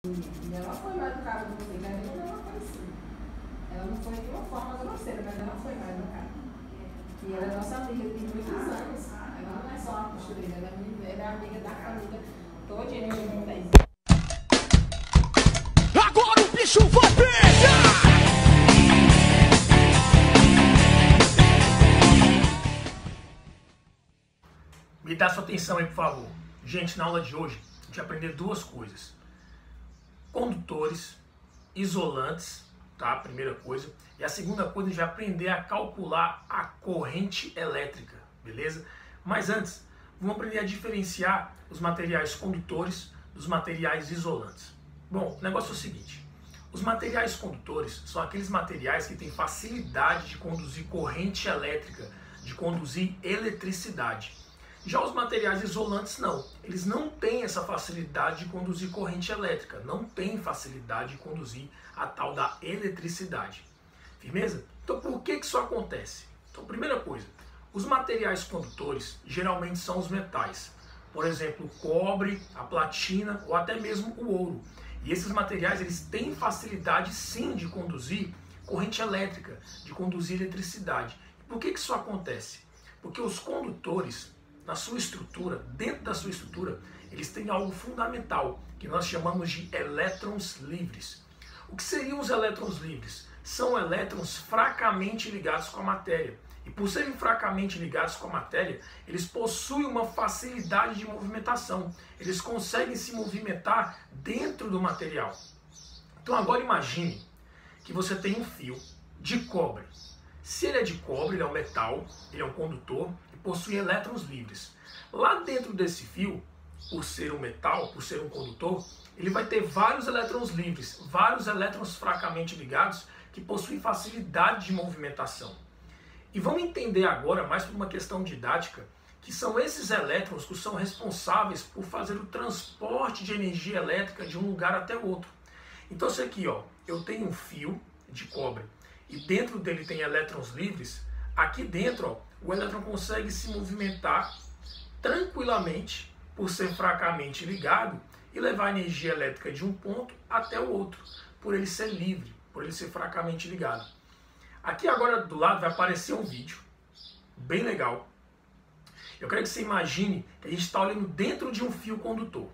E ela foi mal educada com você, mas ela foi assim. Ela não foi de uma forma grosseira, mas ela foi mal educada. E ela é nossa amiga de muitos anos. Ela não é só uma costureira, ela é amiga da família toda e a gente não tem. Agora o bicho vai pegar! Me dá sua atenção aí, por favor. Gente, na aula de hoje, a gente vai aprender duas coisas. Condutores, isolantes, tá? Primeira coisa. E a segunda coisa, a gente vai aprender a calcular a corrente elétrica, beleza? Mas antes, vamos aprender a diferenciar os materiais condutores dos materiais isolantes. Bom, o negócio é o seguinte. Os materiais condutores são aqueles materiais que têm facilidade de conduzir corrente elétrica, de conduzir eletricidade. Já os materiais isolantes não, eles não têm essa facilidade de conduzir corrente elétrica, não têm facilidade de conduzir a tal da eletricidade. Firmeza? Então por que isso acontece? Então primeira coisa, os materiais condutores geralmente são os metais, por exemplo o cobre, a platina ou até mesmo o ouro. E esses materiais eles têm facilidade sim de conduzir corrente elétrica, de conduzir eletricidade. Por que isso acontece? Porque os condutores, na sua estrutura, dentro da sua estrutura, eles têm algo fundamental, que nós chamamos de elétrons livres. O que seriam os elétrons livres? São elétrons fracamente ligados com a matéria. E por serem fracamente ligados com a matéria, eles possuem uma facilidade de movimentação. Eles conseguem se movimentar dentro do material. Então agora imagine que você tem um fio de cobre. Se ele é de cobre, ele é um metal, ele é um condutor, possui elétrons livres. Lá dentro desse fio, por ser um metal, por ser um condutor, ele vai ter vários elétrons livres, vários elétrons fracamente ligados que possuem facilidade de movimentação. E vamos entender agora, mais por uma questão didática, que são esses elétrons que são responsáveis por fazer o transporte de energia elétrica de um lugar até o outro. Então isso aqui, ó, eu tenho um fio de cobre e dentro dele tem elétrons livres. Aqui dentro, ó, o elétron consegue se movimentar tranquilamente por ser fracamente ligado e levar energia elétrica de um ponto até o outro, por ele ser livre, por ele ser fracamente ligado. Aqui agora do lado vai aparecer um vídeo bem legal. Eu quero que você imagine que a gente está olhando dentro de um fio condutor,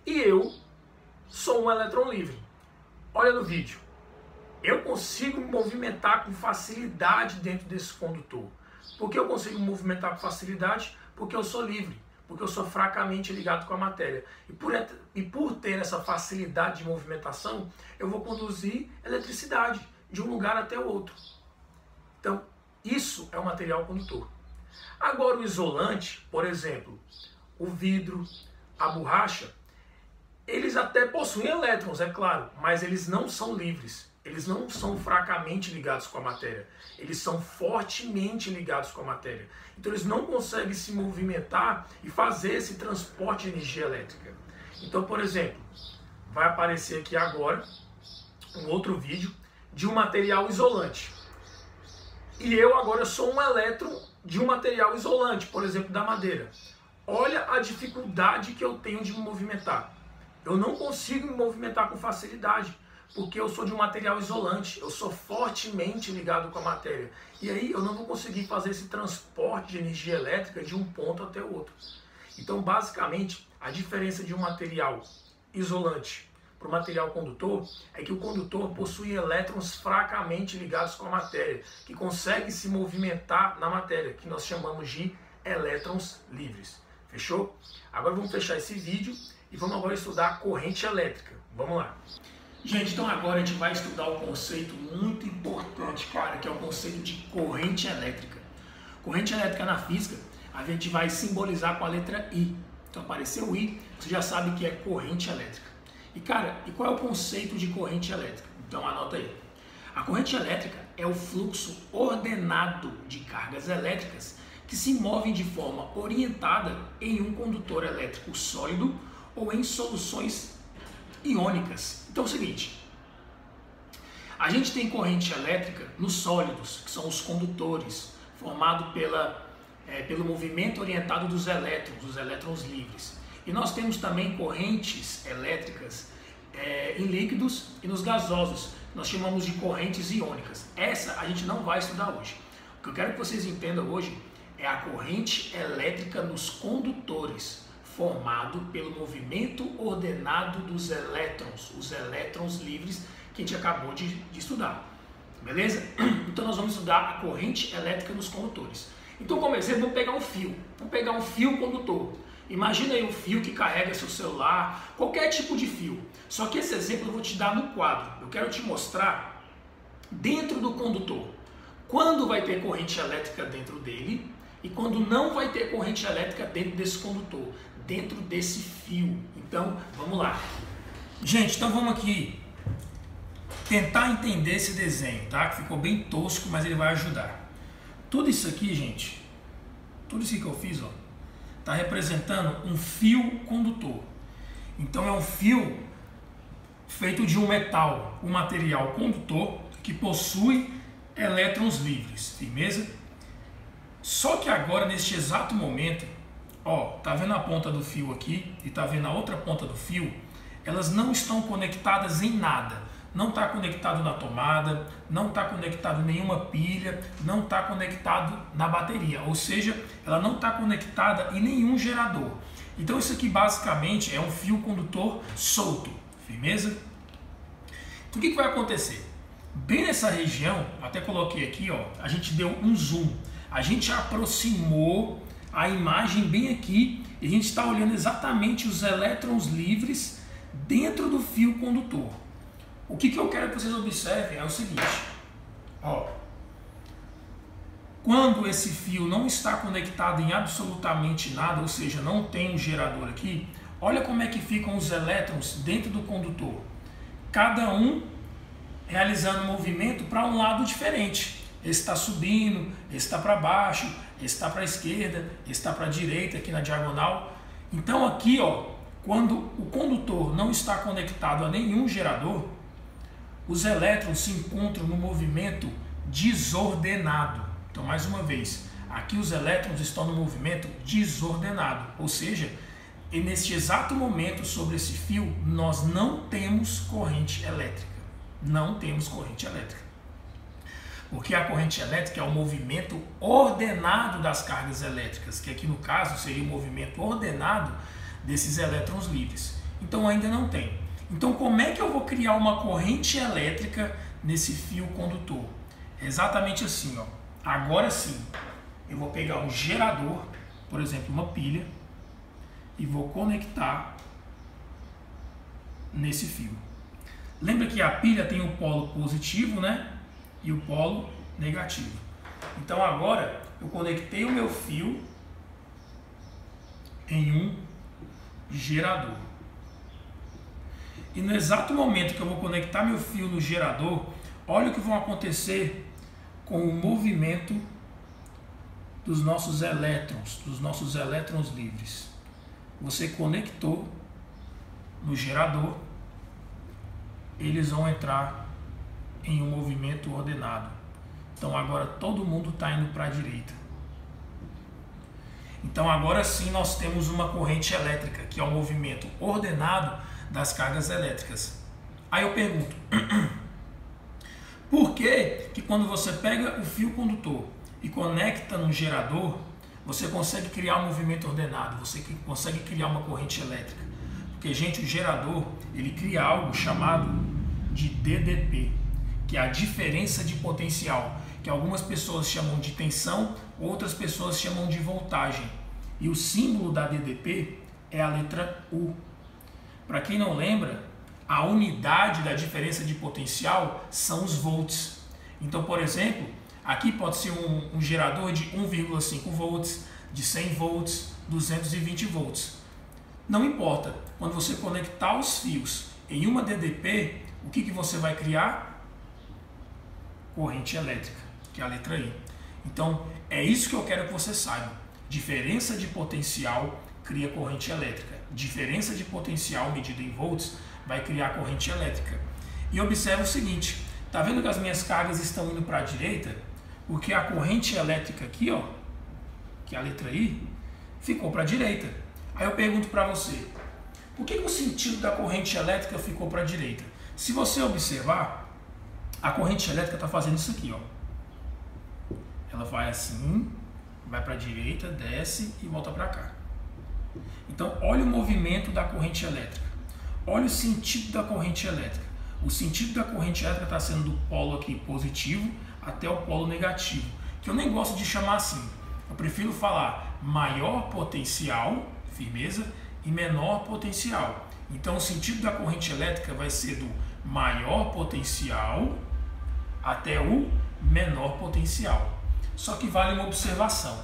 e eu sou um elétron livre. Olha no vídeo. Eu consigo me movimentar com facilidade dentro desse condutor. Por que eu consigo me movimentar com facilidade? Porque eu sou livre, porque eu sou fracamente ligado com a matéria. E por ter essa facilidade de movimentação, eu vou conduzir eletricidade de um lugar até o outro. Então, isso é o material condutor. Agora o isolante, por exemplo, o vidro, a borracha, eles até possuem elétrons, é claro, mas eles não são livres. Eles não são fracamente ligados com a matéria, eles são fortemente ligados com a matéria. Então eles não conseguem se movimentar e fazer esse transporte de energia elétrica. Então, por exemplo, vai aparecer aqui agora um outro vídeo de um material isolante. E eu agora sou um elétron de um material isolante, por exemplo, da madeira. Olha a dificuldade que eu tenho de me movimentar. Eu não consigo me movimentar com facilidade, porque eu sou de um material isolante, eu sou fortemente ligado com a matéria. E aí eu não vou conseguir fazer esse transporte de energia elétrica de um ponto até o outro. Então, basicamente, a diferença de um material isolante para o material condutor é que o condutor possui elétrons fracamente ligados com a matéria, que conseguem se movimentar na matéria, que nós chamamos de elétrons livres. Fechou? Agora vamos fechar esse vídeo e vamos agora estudar a corrente elétrica. Vamos lá. Gente, então agora a gente vai estudar o conceito muito importante, cara, que é o conceito de corrente elétrica. Corrente elétrica na física, a gente vai simbolizar com a letra I. Então apareceu o I, você já sabe que é corrente elétrica. E cara, e qual é o conceito de corrente elétrica? Então anota aí. A corrente elétrica é o fluxo ordenado de cargas elétricas que se movem de forma orientada em um condutor elétrico sólido ou em soluções iônicas. Então é o seguinte, a gente tem corrente elétrica nos sólidos, que são os condutores, formado pelo movimento orientado dos elétrons livres. E E nós temos também correntes elétricas em líquidos e nos gasosos. Nós chamamos de correntes iônicas. Essa a gente não vai estudar hoje. O que eu quero que vocês entendam hoje é a corrente elétrica nos condutores, formado pelo movimento ordenado dos elétrons, os elétrons livres que a gente acabou de estudar. Beleza? Então nós vamos estudar a corrente elétrica nos condutores. Então, como exemplo, vamos pegar um fio. Vamos pegar um fio condutor. Imagina aí um fio que carrega seu celular, qualquer tipo de fio. Só que esse exemplo eu vou te dar no quadro. Eu quero te mostrar dentro do condutor quando vai ter corrente elétrica dentro dele e quando não vai ter corrente elétrica dentro desse condutor, dentro desse fio. Então, vamos lá. Gente, então vamos aqui tentar entender esse desenho, tá? Que ficou bem tosco, mas ele vai ajudar. Tudo isso aqui, gente, tudo isso que eu fiz, ó, está representando um fio condutor. Então é um fio feito de um metal, um material condutor que possui elétrons livres, firmeza? Só que agora, neste exato momento, ó, tá vendo a ponta do fio aqui e tá vendo a outra ponta do fio? Elas não estão conectadas em nada. Não está conectado na tomada, não está conectado em nenhuma pilha, não está conectado na bateria, ou seja, ela não está conectada em nenhum gerador. Então isso aqui basicamente é um fio condutor solto, firmeza? Então o que vai acontecer? Bem nessa região, até coloquei aqui, ó, a gente deu um zoom, a gente aproximou a imagem bem aqui e a gente está olhando exatamente os elétrons livres dentro do fio condutor. O que eu quero que vocês observem é o seguinte, ó, quando esse fio não está conectado em absolutamente nada, ou seja, não tem um gerador aqui, olha como é que ficam os elétrons dentro do condutor, cada um realizando um movimento para um lado diferente. Esse está subindo, esse está para baixo, esse está para a esquerda, esse está para a direita, aqui na diagonal. Então aqui, ó, quando o condutor não está conectado a nenhum gerador, os elétrons se encontram no movimento desordenado. Então, mais uma vez, aqui os elétrons estão no movimento desordenado, ou seja, neste exato momento sobre esse fio, nós não temos corrente elétrica. Não temos corrente elétrica. Porque a corrente elétrica é o movimento ordenado das cargas elétricas, que aqui no caso seria o movimento ordenado desses elétrons livres. Então, ainda não tem. Então, como é que eu vou criar uma corrente elétrica nesse fio condutor? É exatamente assim, ó. Agora sim, eu vou pegar um gerador, por exemplo, uma pilha, e vou conectar nesse fio. Lembra que a pilha tem o polo positivo, né? E o polo negativo. Então, agora, eu conectei o meu fio em um gerador. E no exato momento que eu vou conectar meu fio no gerador, olha o que vai acontecer com o movimento dos nossos elétrons livres. Você conectou no gerador, eles vão entrar em um movimento ordenado. Então agora todo mundo está indo para a direita. Então agora sim nós temos uma corrente elétrica, que é o movimento ordenado das cargas elétricas. Aí eu pergunto, por que quando você pega o fio condutor e conecta no gerador, você consegue criar um movimento ordenado, você consegue criar uma corrente elétrica? Porque, gente, o gerador, ele cria algo chamado de DDP, que é a diferença de potencial, que algumas pessoas chamam de tensão, outras pessoas chamam de voltagem. E o símbolo da DDP é a letra U. Para quem não lembra, a unidade da diferença de potencial são os volts. Então, por exemplo, aqui pode ser um gerador de 1,5 volts, de 100 volts, 220 volts. Não importa, quando você conectar os fios em uma DDP, o que você vai criar? Corrente elétrica, que é a letra I. Então, é isso que eu quero que você saiba. Diferença de potencial cria corrente elétrica. Diferença de potencial medida em volts vai criar corrente elétrica. E observe o seguinte, tá vendo que as minhas cargas estão indo para a direita? Porque a corrente elétrica aqui, ó, que é a letra I, ficou para a direita. Aí eu pergunto para você, por que o sentido da corrente elétrica ficou para a direita? Se você observar, a corrente elétrica está fazendo isso aqui, ó. Ela vai assim, vai para a direita, desce e volta para cá. Então, olha o movimento da corrente elétrica. Olha o sentido da corrente elétrica. O sentido da corrente elétrica está sendo do polo aqui positivo até o polo negativo, que eu nem gosto de chamar assim. Eu prefiro falar maior potencial, firmeza, e menor potencial. Então, o sentido da corrente elétrica vai ser do maior potencial até o menor potencial. Só que vale uma observação.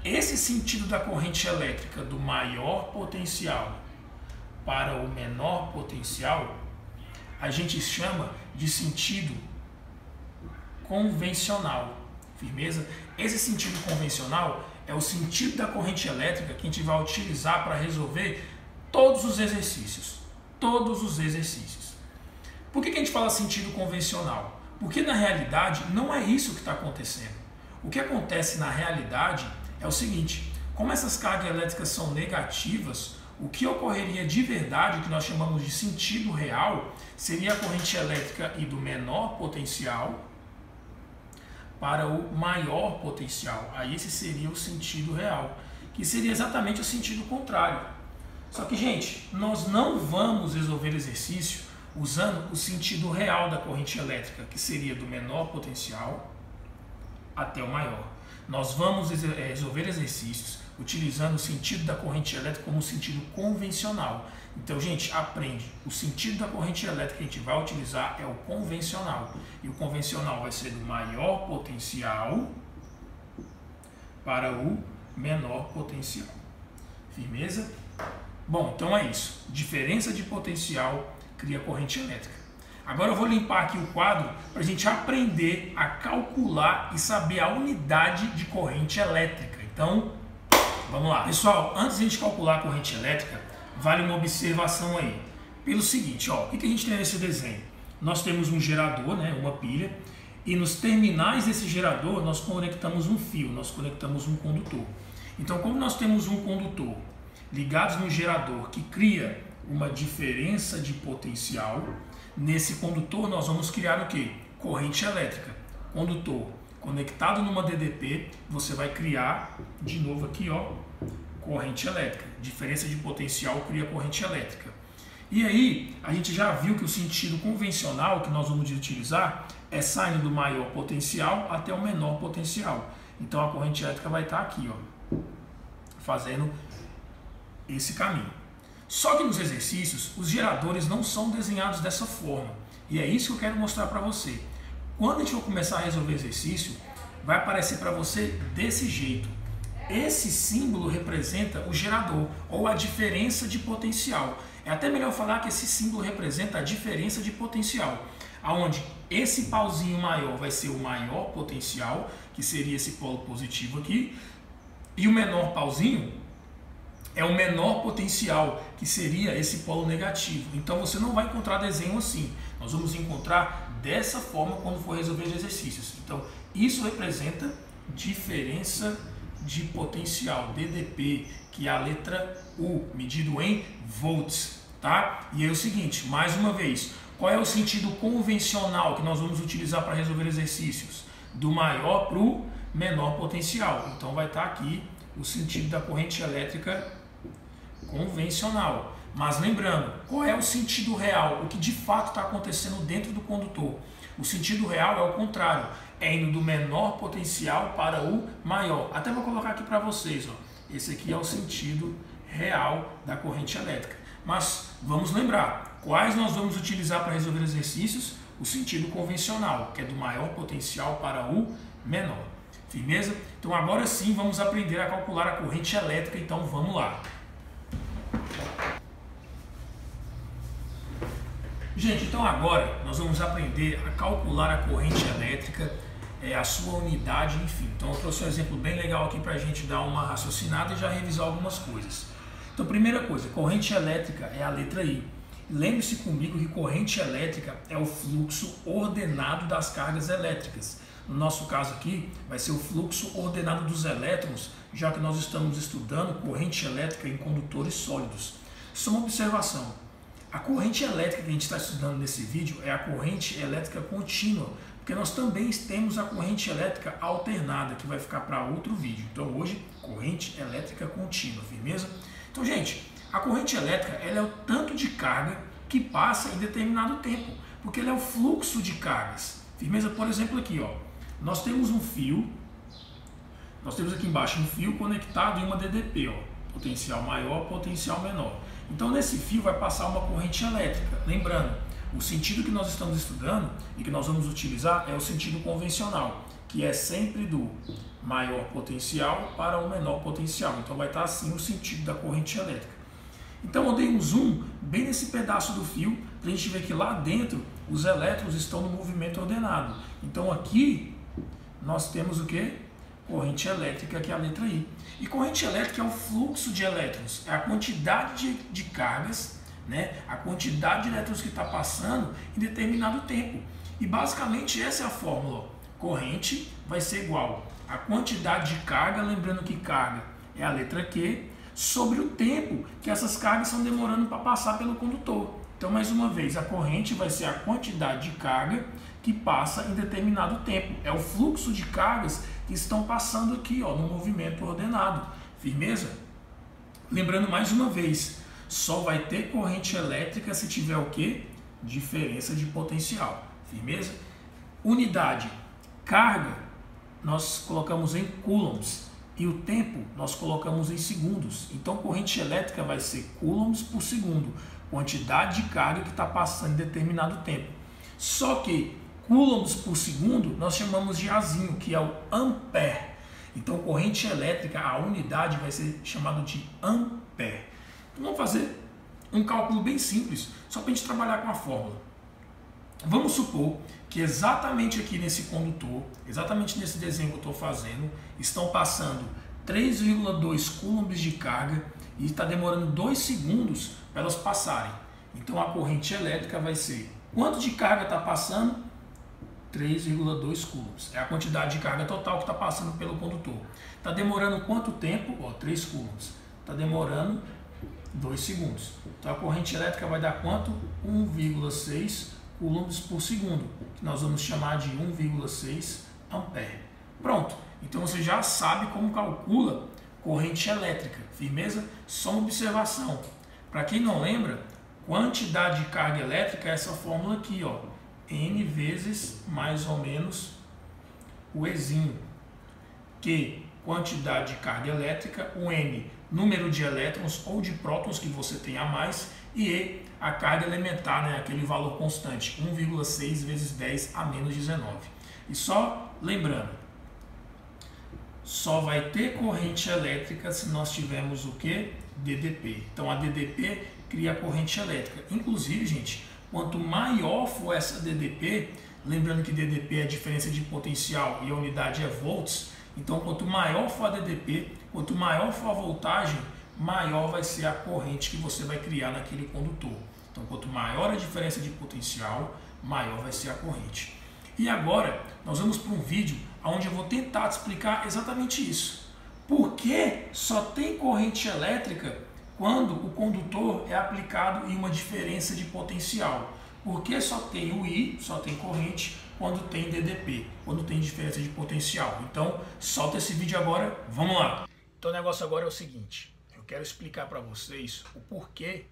Esse sentido da corrente elétrica do maior potencial para o menor potencial, a gente chama de sentido convencional. Firmeza? Esse sentido convencional é o sentido da corrente elétrica que a gente vai utilizar para resolver todos os exercícios. Todos os exercícios. Por que a gente fala sentido convencional? Porque na realidade não é isso que está acontecendo. O que acontece na realidade é o seguinte: como essas cargas elétricas são negativas, o que ocorreria de verdade, o que nós chamamos de sentido real, seria a corrente elétrica ir do menor potencial para o maior potencial. Aí esse seria o sentido real, que seria exatamente o sentido contrário. Só que, gente, nós não vamos resolver exercício usando o sentido real da corrente elétrica, que seria do menor potencial até o maior. Nós vamos resolver exercícios utilizando o sentido da corrente elétrica como sentido convencional. Então, gente, aprende. O sentido da corrente elétrica que a gente vai utilizar é o convencional. E o convencional vai ser do maior potencial para o menor potencial. Firmeza? Bom, então é isso. Diferença de potencial cria corrente elétrica. Agora eu vou limpar aqui o quadro para a gente aprender a calcular e saber a unidade de corrente elétrica. Então, vamos lá. Pessoal, antes de a gente calcular a corrente elétrica, vale uma observação aí. Pelo seguinte, ó, o que a gente tem nesse desenho? Nós temos um gerador, né, uma pilha, e nos terminais desse gerador nós conectamos um fio, nós conectamos um condutor. Então, como nós temos um condutor ligados no gerador que cria uma diferença de potencial, nesse condutor nós vamos criar o quê? Corrente elétrica. Condutor conectado numa DDP, você vai criar de novo aqui, ó, corrente elétrica. Diferença de potencial cria corrente elétrica. E aí, a gente já viu que o sentido convencional que nós vamos utilizar é saindo do maior potencial até o menor potencial. Então a corrente elétrica vai estar aqui, ó, fazendo esse caminho. Só que nos exercícios, os geradores não são desenhados dessa forma. E é isso que eu quero mostrar para você. Quando a gente for começar a resolver exercício, vai aparecer para você desse jeito. Esse símbolo representa o gerador, ou a diferença de potencial. É até melhor falar que esse símbolo representa a diferença de potencial, onde esse pauzinho maior vai ser o maior potencial, que seria esse polo positivo aqui, e o menor pauzinho é o menor potencial, que seria esse polo negativo. Então você não vai encontrar desenho assim. Nós vamos encontrar dessa forma quando for resolver os exercícios. Então isso representa diferença de potencial, DDP, que é a letra U, medido em volts, tá? E aí é o seguinte, mais uma vez, qual é o sentido convencional que nós vamos utilizar para resolver exercícios? Do maior para o menor potencial. Então vai estar aqui o sentido da corrente elétrica convencional. Mas lembrando, qual é o sentido real? O que de fato está acontecendo dentro do condutor? O sentido real é o contrário, é indo do menor potencial para o maior. Até vou colocar aqui para vocês, ó. Esse aqui é o sentido real da corrente elétrica. Mas vamos lembrar, quais nós vamos utilizar para resolver exercícios? O sentido convencional, que é do maior potencial para o menor. Firmeza? Então agora sim vamos aprender a calcular a corrente elétrica, então vamos lá. Gente, então agora nós vamos aprender a calcular a corrente elétrica, a sua unidade, enfim. Então eu trouxe um exemplo bem legal aqui para a gente dar uma raciocinada e já revisar algumas coisas. Então primeira coisa, corrente elétrica é a letra I. Lembre-se comigo que corrente elétrica é o fluxo ordenado das cargas elétricas. No nosso caso aqui, vai ser o fluxo ordenado dos elétrons, já que nós estamos estudando corrente elétrica em condutores sólidos. Só uma observação. A corrente elétrica que a gente está estudando nesse vídeo é a corrente elétrica contínua, porque nós também temos a corrente elétrica alternada, que vai ficar para outro vídeo. Então hoje, corrente elétrica contínua, firmeza? Então, gente, a corrente elétrica ela é o tanto de carga que passa em determinado tempo, porque ela é o fluxo de cargas. Firmeza? Por exemplo, aqui, ó, nós temos um fio, nós temos aqui embaixo um fio conectado em uma DDP, ó, potencial maior, potencial menor. Então, nesse fio vai passar uma corrente elétrica. Lembrando, o sentido que nós estamos estudando e que nós vamos utilizar é o sentido convencional, que é sempre do maior potencial para o menor potencial. Então, vai estar assim o sentido da corrente elétrica. Então, eu dei um zoom bem nesse pedaço do fio para a gente ver que lá dentro os elétrons estão no movimento ordenado. Então, aqui nós temos o que? Corrente elétrica, que é a letra I. E corrente elétrica é o fluxo de elétrons, é a quantidade de cargas, né? A quantidade de elétrons que está passando em determinado tempo. E basicamente essa é a fórmula. Corrente vai ser igual a quantidade de carga, lembrando que carga é a letra Q, sobre o tempo que essas cargas estão demorando para passar pelo condutor. Então, mais uma vez, a corrente vai ser a quantidade de carga que passa em determinado tempo. É o fluxo de cargas que estão passando aqui, ó, no movimento ordenado. Firmeza? Lembrando mais uma vez, só vai ter corrente elétrica se tiver o quê? Diferença de potencial. Firmeza? Unidade. Carga, nós colocamos em coulombs. E o tempo nós colocamos em segundos. Então, corrente elétrica vai ser coulombs por segundo. Quantidade de carga que está passando em determinado tempo. Só que coulombs por segundo nós chamamos de Azinho, que é o ampere. Então, corrente elétrica, a unidade vai ser chamada de ampere. Então, vamos fazer um cálculo bem simples, só para a gente trabalhar com a fórmula. Vamos supor que exatamente aqui nesse condutor, exatamente nesse desenho que eu estou fazendo, estão passando 3,2 coulombs de carga e está demorando 2 segundos para elas passarem. Então a corrente elétrica vai ser, quanto de carga está passando? 3,2 coulombs. É a quantidade de carga total que está passando pelo condutor. Está demorando quanto tempo? Ó, 3 coulombs. Está demorando 2 segundos. Então a corrente elétrica vai dar quanto? 1,6 coulombs por segundo, que nós vamos chamar de 1,6 ampere. Pronto, então você já sabe como calcula corrente elétrica, firmeza? Só uma observação, para quem não lembra, quantidade de carga elétrica é essa fórmula aqui, ó, N vezes mais ou menos o Ezinho, que quantidade de carga elétrica, o N, número de elétrons ou de prótons que você tem a mais, e E, a carga elementar, né, aquele valor constante, 1,6 vezes 10 a menos 19. E só lembrando, só vai ter corrente elétrica se nós tivermos o que? DDP. Então a DDP cria a corrente elétrica. Inclusive, gente, quanto maior for essa DDP, lembrando que DDP é a diferença de potencial e a unidade é volts, então quanto maior for a DDP, quanto maior for a voltagem, maior vai ser a corrente que você vai criar naquele condutor. Então, quanto maior a diferença de potencial, maior vai ser a corrente. E agora, nós vamos para um vídeo onde eu vou tentar te explicar exatamente isso. Por que só tem corrente elétrica quando o condutor é aplicado em uma diferença de potencial? Por que só tem o I, só tem corrente, quando tem DDP, quando tem diferença de potencial? Então, solta esse vídeo agora, vamos lá! Então, o negócio agora é o seguinte. Eu quero explicar para vocês o porquê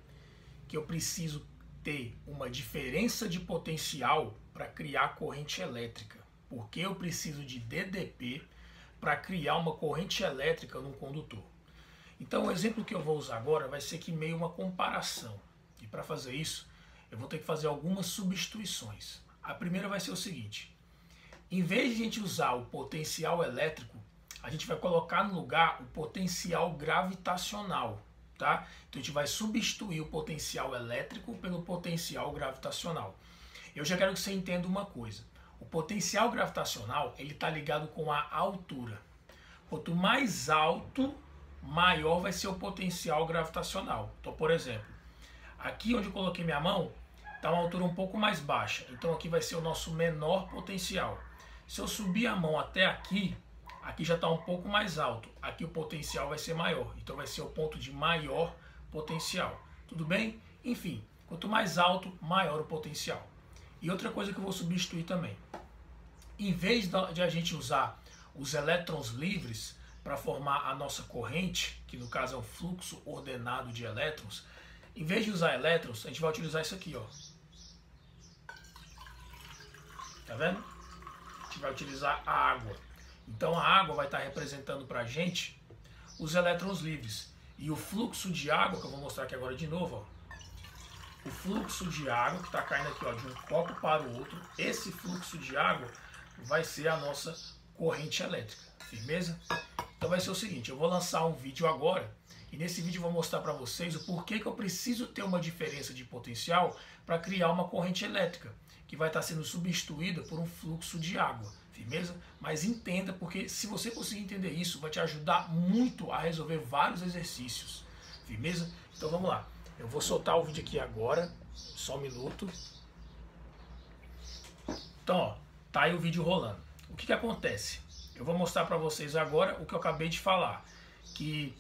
que eu preciso ter uma diferença de potencial para criar corrente elétrica. Porque eu preciso de DDP para criar uma corrente elétrica num condutor. Então o exemplo que eu vou usar agora vai ser que meio uma comparação. E para fazer isso, eu vou ter que fazer algumas substituições. A primeira vai ser o seguinte. Em vez de a gente usar o potencial elétrico, a gente vai colocar no lugar o potencial gravitacional, tá? Então a gente vai substituir o potencial elétrico pelo potencial gravitacional. Eu já quero que você entenda uma coisa. O potencial gravitacional, ele está ligado com a altura. Quanto mais alto, maior vai ser o potencial gravitacional. Então, por exemplo, aqui onde eu coloquei minha mão, está uma altura um pouco mais baixa. Então aqui vai ser o nosso menor potencial. Se eu subir a mão até aqui, aqui já está um pouco mais alto. Aqui o potencial vai ser maior. Então vai ser o ponto de maior potencial. Tudo bem? Enfim, quanto mais alto, maior o potencial. E outra coisa que eu vou substituir também. Em vez de a gente usar os elétrons livres para formar a nossa corrente, que no caso é um fluxo ordenado de elétrons, em vez de usar elétrons, a gente vai utilizar isso aqui, ó. Tá vendo? A gente vai utilizar a água. Então a água vai estar representando para a gente os elétrons livres. E o fluxo de água, que eu vou mostrar aqui agora de novo, ó. O fluxo de água que está caindo aqui, ó, de um copo para o outro, esse fluxo de água vai ser a nossa corrente elétrica. Firmeza? Então vai ser o seguinte, eu vou lançar um vídeo agora e nesse vídeo eu vou mostrar para vocês o porquê que eu preciso ter uma diferença de potencial para criar uma corrente elétrica, que vai estar sendo substituída por um fluxo de água. Firmeza? Mas entenda, porque se você conseguir entender isso, vai te ajudar muito a resolver vários exercícios. Firmeza? Então vamos lá. Eu vou soltar o vídeo aqui agora, só um minuto. Então, ó, tá aí o vídeo rolando. O que acontece? Eu vou mostrar para vocês agora o que eu acabei de falar, que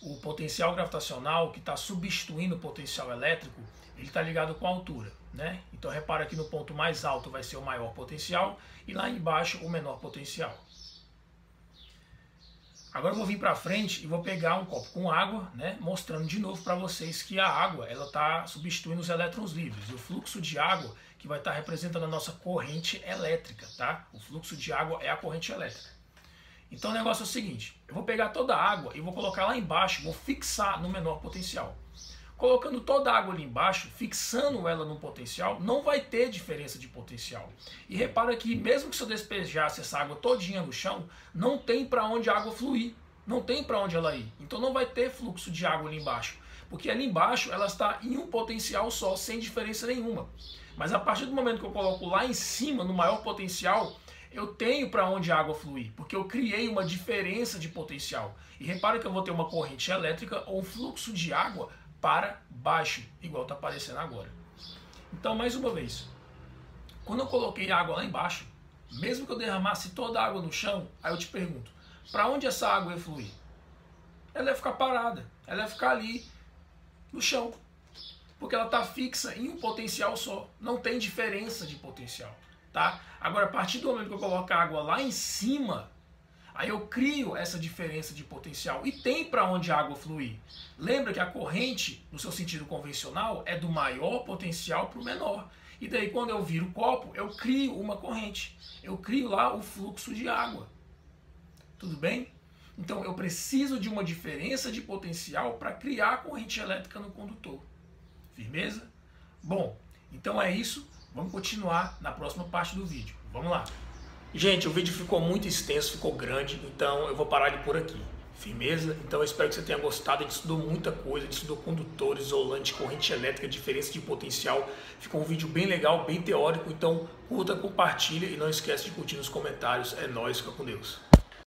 o potencial gravitacional que está substituindo o potencial elétrico, ele está ligado com a altura, né? Então repara que no ponto mais alto vai ser o maior potencial e lá embaixo o menor potencial. Agora eu vou vir para frente e vou pegar um copo com água, né, mostrando de novo para vocês que a água ela está substituindo os elétrons livres. E o fluxo de água que vai estar representando a nossa corrente elétrica, tá? O fluxo de água é a corrente elétrica. Então o negócio é o seguinte, eu vou pegar toda a água e vou colocar lá embaixo, vou fixar no menor potencial. Colocando toda a água ali embaixo, fixando ela no potencial, não vai ter diferença de potencial. E repara que mesmo que se eu despejasse essa água todinha no chão, não tem para onde a água fluir, não tem para onde ela ir. Então não vai ter fluxo de água ali embaixo, porque ali embaixo ela está em um potencial só, sem diferença nenhuma. Mas a partir do momento que eu coloco lá em cima, no maior potencial, eu tenho para onde a água fluir, porque eu criei uma diferença de potencial. E repara que eu vou ter uma corrente elétrica ou um fluxo de água para baixo, igual está aparecendo agora. Então, mais uma vez, quando eu coloquei água lá embaixo, mesmo que eu derramasse toda a água no chão, aí eu te pergunto, para onde essa água ia fluir? Ela ia ficar parada, ela ia ficar ali no chão, porque ela está fixa em um potencial só, não tem diferença de potencial, tá? Agora, a partir do momento que eu coloco a água lá em cima, aí eu crio essa diferença de potencial e tem para onde a água fluir. Lembra que a corrente, no seu sentido convencional, é do maior potencial para o menor. E daí quando eu viro o copo, eu crio uma corrente. Eu crio lá o fluxo de água. Tudo bem? Então eu preciso de uma diferença de potencial para criar a corrente elétrica no condutor. Firmeza? Bom, então é isso. Vamos continuar na próxima parte do vídeo. Vamos lá. Gente, o vídeo ficou muito extenso, ficou grande, então eu vou parar de por aqui. Firmeza? Então eu espero que você tenha gostado. A gente estudou muita coisa, a gente estudou condutores, isolante, corrente elétrica, diferença de potencial. Ficou um vídeo bem legal, bem teórico, então curta, compartilha e não esquece de curtir nos comentários. É nóis, fica com Deus.